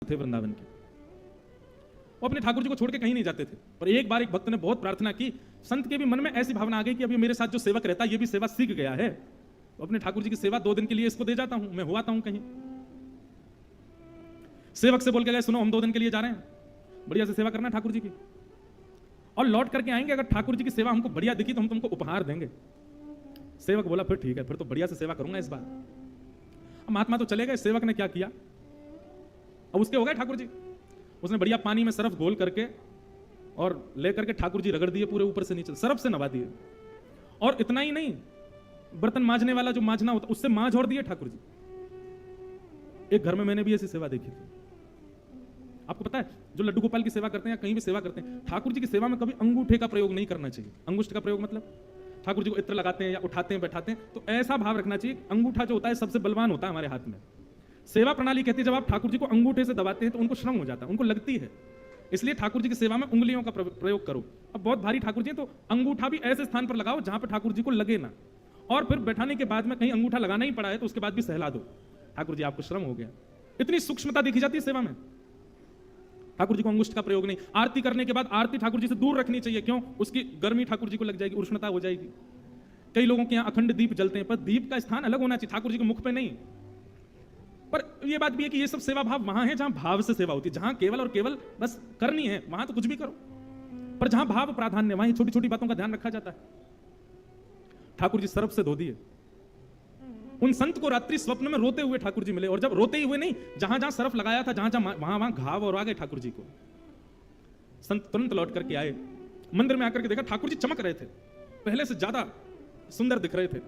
थे वृंदावन के, वो अपने ठाकुर जी को छोड़ के कहीं नहीं जाते थे। पर एक बार एक भक्त ने बहुत प्रार्थना की, संत के भी मन में ऐसी भावना आ गई कि अभी मेरे साथ जो सेवक रहता है ये भी सेवा सीख गया है, तो अपने ठाकुर जी की सेवा 2 दिन के लिए इसको दे जाता हूं, मैं हो आता हूं कहीं। सेवक से बोल के गए, सुनो हम 2 दिन के लिए जा रहे हैं, बढ़िया से सेवा करना ठाकुर जी की, और लौट करके आएंगे, अगर ठाकुर जी की सेवा हमको बढ़िया दिखी तो हम तुमको उपहार देंगे। सेवक बोला फिर ठीक है, फिर तो बढ़िया से सेवा करूंगा इस बार। अब महात्मा तो चले गए, सेवक ने क्या किया, अब उसके हो गए ठाकुर जी, उसने बढ़िया पानी में सरफ घोल करके और लेकर के ठाकुर जी रगड़ दिए पूरे ऊपर से नीचे, सरफ से नवा दिए। और इतना ही नहीं, बर्तन मांजने वाला जो मांजना होता उससे मांझ और दिए ठाकुर जी। एक घर में मैंने भी ऐसी सेवा देखी थी। आपको पता है जो लड्डू गोपाल की सेवा करते हैं या कहीं भी सेवा करते हैं, ठाकुर जी की सेवा में कभी अंगूठे का प्रयोग नहीं करना चाहिए। अंगुष्ठ का प्रयोग मतलब ठाकुर जी को इत्र लगाते हैं या उठाते हैं बैठाते हैं, तो ऐसा भाव रखना चाहिए, अंगूठा जो होता है सबसे बलवान होता है हमारे हाथ में। सेवा प्रणाली कहती है जब आप ठाकुर जी को अंगूठे से दबाते हैं तो उनको श्रम हो जाता है, उनको लगती है, इसलिए ठाकुर जी की सेवा में उंगलियों का प्रयोग करो। अब बहुत भारी ठाकुर जी तो अंगूठा भी ऐसे स्थान पर लगाओ जहां पर ठाकुर जी को लगे ना, और फिर बैठाने के बाद में कहीं अंगूठा लगाना ही पड़ा है तो उसके बाद भी सहला दो, ठाकुर जी आपको श्रम हो गया। इतनी सूक्ष्मता देखी जाती है सेवा में। ठाकुर जी को अंगुष्ठ का प्रयोग नहीं। आरती करने के बाद आरती ठाकुर जी से दूर रखनी चाहिए, क्यों, उसकी गर्मी ठाकुर जी को लग जाएगी, उष्णता हो जाएगी। कई लोगों के यहाँ अखंड दीप जलते हैं, पर दीप का स्थान अलग होना चाहिए, ठाकुर जी के मुख पे नहीं। पर यह बात भी है कि ये सब सेवा भाव वहां है जहां भाव से सेवा होती है, जहां केवल और केवल बस करनी है वहां तो कुछ भी करो, पर जहां भाव प्राधान्य वहीं छोटी छोटी बातों का ध्यान रखा जाता है। ठाकुर जी सरफ से धो दिए। उन संत को रात्रि स्वप्न में रोते हुए ठाकुर जी मिले, और जब रोते ही हुए नहीं, जहां जहां सरफ लगाया था जहां जहां वहां वहां घाव और आ गए ठाकुर जी को। संत तुरंत लौट करके आए, मंदिर में आकर के देखा ठाकुर जी चमक रहे थे, पहले से ज्यादा सुंदर दिख रहे थे।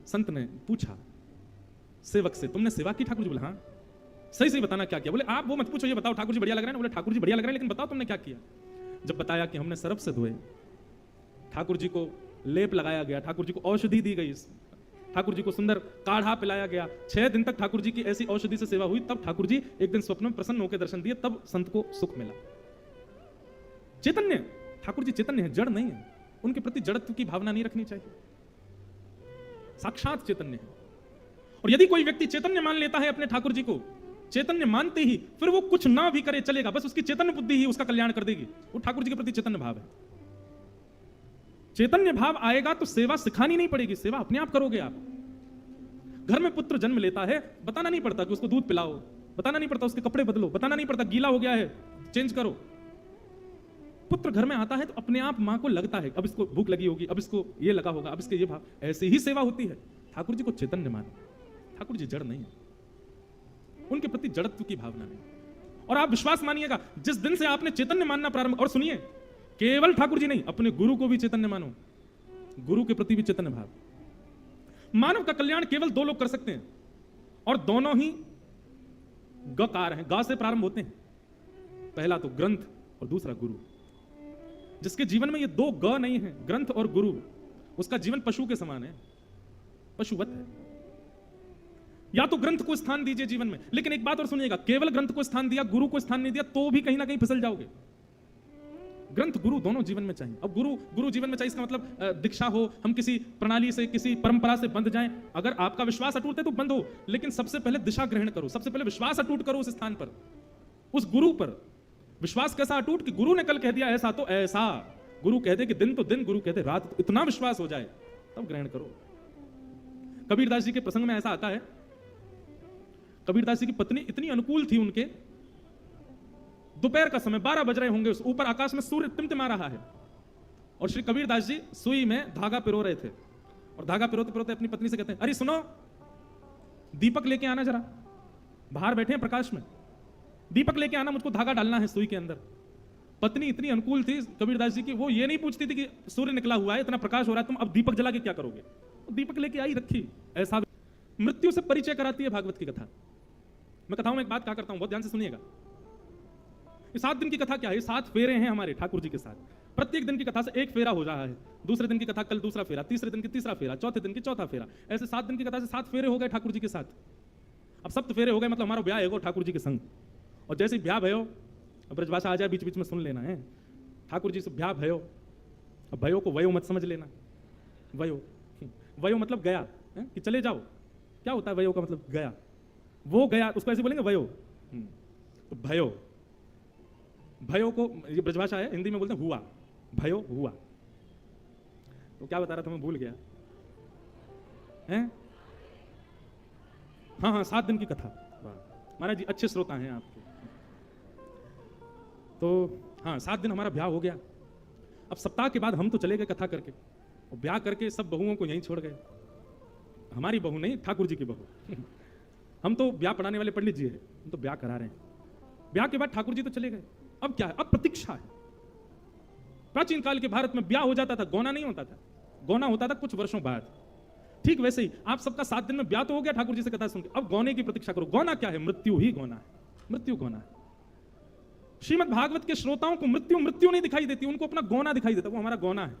संत ने पूछा सेवक से, तुमने सेवा की? ठाकुर जी बोले हाँ। सही सही बताना क्या किया? बोले आप वो मत पूछो, ये बताओ ठाकुर जी बढ़िया लग रहे हैं ना? बोले ठाकुर जी बढ़िया लग रहे हैं, लेकिन बताओ तुमने क्या किया? जब बताया कि हमने सरफ से धोए, ठाकुर जी को लेप लगाया गया, ठाकुर जी को औषधि दी गई, ठाकुर जी को सुंदर काढ़ा पिलाया गया, 6 दिन तक ठाकुर जी की ऐसी औषधि से सेवा हुई, तब ठाकुर जी एक दिन स्वप्न में प्रसन्न होकर दर्शन दिए, तब संत को सुख मिला। चैतन्य, ठाकुर जी चैतन्य है, जड़ नहीं है, उनके प्रति जड़त्व की भावना नहीं रखनी चाहिए, साक्षात चैतन्य है। और यदि कोई व्यक्ति चैतन्य मान लेता है अपने ठाकुर जी को, चैतन्य मानते ही फिर वो कुछ ना भी करे चलेगा, बस उसकी चैतन्य बुद्धि ही उसका कल्याण कर देगी, वो ठाकुर जी के प्रति चैतन्य भाव है। चैतन्य भाव आएगा तो सेवा सिखानी नहीं पड़ेगी, सेवा अपने आप करोगे आप। घर में पुत्र जन्म लेता है, बताना नहीं पड़ता कि उसको दूध पिलाओ, बताना नहीं पड़ता उसके कपड़े बदलो, बताना नहीं पड़ता गीला हो गया है चेंज करो। पुत्र घर में आता है तो अपने आप मां को लगता है अब इसको भूख लगी होगी, अब इसको ये लगा होगा, अब इसके ये भाव, ऐसे ही सेवा होती है। ठाकुर जी को चैतन्य मानो, ठाकुर जी जड़ नहीं है, उनके प्रति जड़त्व की भावना नहीं। और आप विश्वास मानिएगा, जिस दिन से आपने चैतन्य मानना प्रारंभ, और सुनिए केवल ठाकुर जी नहीं, अपने गुरु को भी चैतन्य मानो, गुरु के प्रति भी चैतन्य भाव। मानव का कल्याण केवल 2 लोग कर सकते हैं, और दोनों ही गकार हैं, गा से प्रारंभ होते हैं। पहला तो ग्रंथ और दूसरा गुरु। जिसके जीवन में ये 2 ग नहीं है, ग्रंथ और गुरु, उसका जीवन पशु के समान है, पशुवत है। या तो ग्रंथ को स्थान दीजिए जीवन में, लेकिन एक बात और सुनिएगा, केवल ग्रंथ को स्थान दिया, गुरु को स्थान नहीं दिया, तो भी कहीं ना कहीं फिसल जाओगे। ग्रंथ गुरु दोनों जीवन में चाहिए। अब गुरु जीवन में चाहिए, इसका मतलब दीक्षा हो, हम किसी प्रणाली से, किसी परंपरा से बंध जाएं। अगर आपका विश्वास अटूट है तो बंध हो, लेकिन सबसे पहले दिशा ग्रहण करो, सबसे पहले विश्वास अटूट करो उस स्थान पर, उस गुरु पर। विश्वास कैसा अटूट कि गुरु ने कल कह दिया ऐसा तो ऐसा, गुरु कहते कि दिन तो दिन, गुरु कहते रात, इतना विश्वास हो जाए तब ग्रहण करो। कबीरदास जी के प्रसंग में ऐसा आता है, कबीरदास जी की पत्नी इतनी अनुकूल थी उनके, दोपहर का समय 12 बज रहे होंगे, ऊपर आकाश में सूर्य टिमटिमा रहा है, और श्री कबीरदास जी सुई में धागा पिरो रहे थे, और धागा पिरोते पिरोते अपनी पत्नी से कहते हैं, अरे सुनो, दीपक लेके आना जरा, बाहर बैठे हैं प्रकाश में, दीपक लेके आना, मुझको धागा डालना है सुई के अंदर। पत्नी इतनी अनुकूल थी कबीरदास जी की, वो ये नहीं पूछती थी कि सूर्य निकला हुआ है, इतना प्रकाश हो रहा है, तुम अब दीपक जला के क्या करोगे? दीपक लेके आई रखी। ऐसा मृत्यु से परिचय कराती है भागवत की कथा। मैं कथाओं में एक बात कहा करता हूं, बहुत ध्यान से सुनिएगा। ये 7 दिन की कथा क्या है? 7 फेरे हैं हमारे ठाकुर जी के साथ। प्रत्येक दिन की कथा से एक फेरा हो रहा है, दूसरे दिन की कथा कल दूसरा फेरा, तीसरे दिन की तीसरा फेरा, चौथे दिन की चौथा फेरा, ऐसे 7 दिन की कथा से 7 फेरे हो गए ठाकुर जी के साथ। अब 7 फेरे हो गए मतलब हमारा ब्याह है ठाकुर जी के संग, और जैसे ही ब्याह भयो, ब्रजभाषा आ जाए बीच बीच में सुन लेना है, ठाकुर जी से ब्याह भयो। अब भयो को वयो मत समझ लेना, वयो मतलब गया है? कि चले जाओ, क्या होता है वयो का मतलब? गया, वो गया, उसको ऐसे बोलेंगे वयो, तो भयो, भयो को ये ब्रजभाषा है, हिंदी में बोलते हैं हुआ, भयो हुआ। तो क्या बता रहा था मैं भूल गया हैं? हाँ हाँ, 7 दिन की कथा। महाराज जी अच्छे श्रोता हैं आपके। तो हाँ, 7 दिन हमारा ब्याह हो गया। अब सप्ताह के बाद हम तो चले गए कथा करके, और ब्याह करके सब बहुओं को यहीं छोड़ गए। हमारी बहू नहीं, ठाकुर जी की बहू। हम तो ब्याह पढ़ाने वाले पंडित जी है, हम तो ब्याह करा रहे हैं। ब्याह के बाद ठाकुर जी तो चले गए। अब क्या है? अब प्रतीक्षा है। प्राचीन काल के भारत में ब्याह हो जाता था, गौना नहीं होता था। गौना होता था कुछ वर्षों बाद। ठीक वैसे ही आप सबका 7 दिन में ब्याह तो हो गया ठाकुर जी से कथा सुन के, अब गौने की प्रतीक्षा करो। गौना क्या है? मृत्यु ही गौना है, मृत्यु गौना है। श्रीमद् भागवत के श्रोताओं को मृत्यु मृत्यु नहीं दिखाई देती, उनको अपना गौना दिखाई देता, वो हमारा गौना है।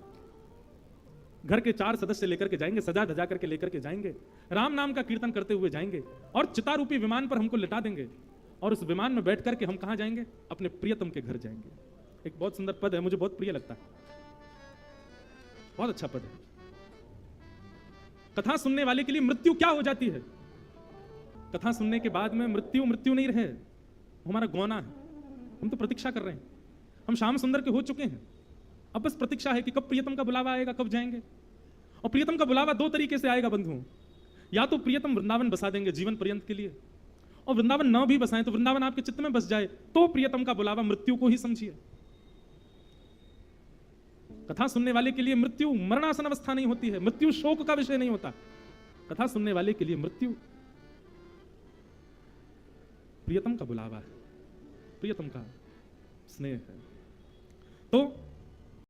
घर के 4 सदस्य लेकर के जाएंगे, सजा धजा करके लेकर के जाएंगे, राम नाम का कीर्तन करते हुए जाएंगे, और चितारूपी विमान पर हमको लिटा देंगे, और उस विमान में बैठ करके हम कहां जाएंगे? अपने प्रियतम के घर जाएंगे। एक बहुत सुंदर पद है, मुझे बहुत प्रिय लगता है, बहुत अच्छा पद है। कथा सुनने वाले के लिए मृत्यु क्या हो जाती है? कथा सुनने के बाद में मृत्यु मृत्यु नहीं रहे, हमारा गौना है। हम तो प्रतीक्षा कर रहे हैं, हम श्याम सुंदर के हो चुके हैं। अब बस प्रतीक्षा है कि कब प्रियतम का बुलावा आएगा, कब जाएंगे। और प्रियतम का बुलावा 2 तरीके से आएगा बंधुओं। या तो प्रियतम वृंदावन बसा देंगे जीवन पर्यंत के लिए, और वृंदावन न भी बसाएं तो वृंदावन आपके चित्त में बस जाए, तो प्रियतम का बुलावा मृत्यु को ही समझिए। कथा सुनने वाले के लिए मृत्यु मरणासन अवस्था नहीं होती है, मृत्यु शोक का विषय नहीं होता। कथा सुनने वाले के लिए मृत्यु प्रियतम का बुलावा है, प्रियतम का स्नेह है। तो